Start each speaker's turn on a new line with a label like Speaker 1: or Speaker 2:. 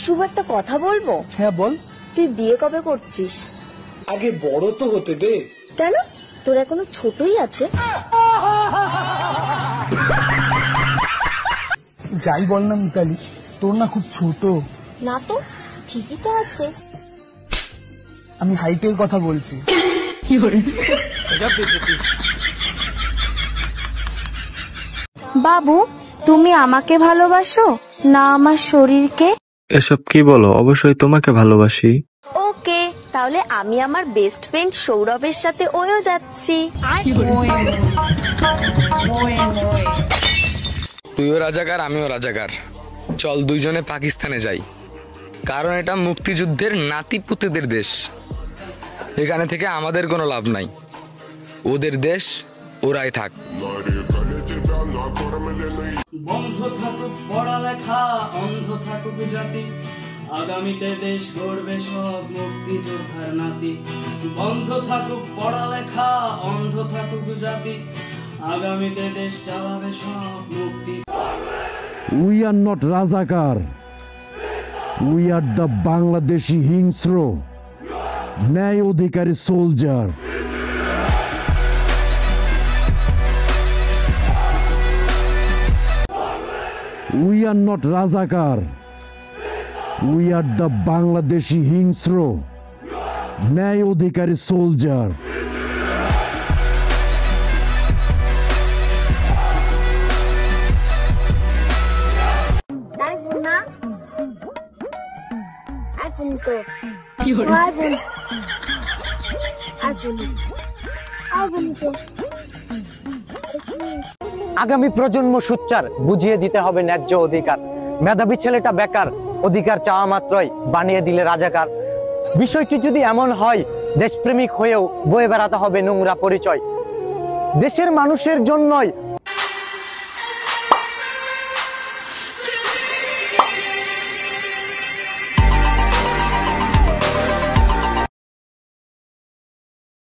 Speaker 1: শুভ, একটা কথা বলবো?
Speaker 2: হ্যাঁ বল।
Speaker 1: তুই বিয়ে কবে করছিস?
Speaker 2: আগে বড় তো হতে দে।
Speaker 1: কেন, তোর এখনো ছোটই আছে।
Speaker 2: যাই বল না মিতালি, তোর না খুব ছোট।
Speaker 1: না তো, ঠিকই তো আছে।
Speaker 2: আমি হাইটের কথা বলছি।
Speaker 1: বাবু, তুমি আমাকে ভালোবাসো না আমার শরীরকে?
Speaker 3: এসব কি বলো? অবশ্যই তোমাকে ভালোবাসি।
Speaker 1: ওকে, তাহলে আমি আমার বেস্ট ফ্রেন্ড সৌরভের সাথে ওও যাচ্ছি।
Speaker 4: তুইও রাজাকার, আমিও রাজাকার। চল দুইজনে পাকিস্তানে যাই, কারণ এটা মুক্তিযুদ্ধের নাতিপুতেদের দেশ। এখানে থেকে আমাদের কোনো লাভ নাই। ওদের দেশ, ওরাই থাক।
Speaker 5: বন্ধ থাকুক পড়ালেখা, অন্ধ থাকুক জাতি, আগামীতে দেশ গড়বে সব মুক্তিযোদ্ধার নাতি। বন্ধ থাকুক পড়ালেখা, অন্ধ থাকুক জাতি, আগামীতে দেশ চালাবে সব মুক্তি।
Speaker 6: We are not Razakar. We are the Bangladeshi হিংস্র ন্যায় অধিকারী soldier. We are not Razakar. We are the Bangladeshi হিংস্র ন্যায় অধিকারী সোলজার।
Speaker 7: আগামী প্রজন্ম সুচ্চার, বুঝিয়ে দিতে হবে ন্যায্য অধিকার। মেধাবী ছেলেটা বেকার, অধিকার চাওয়া মাত্রই বানিয়ে দিলে রাজাকার। বিষয়টি যদি এমন হয়, দেশপ্রেমিক হয়েও বয়ে বেড়াতে হবে নোংরা পরিচয়। দেশের মানুষের জন্যই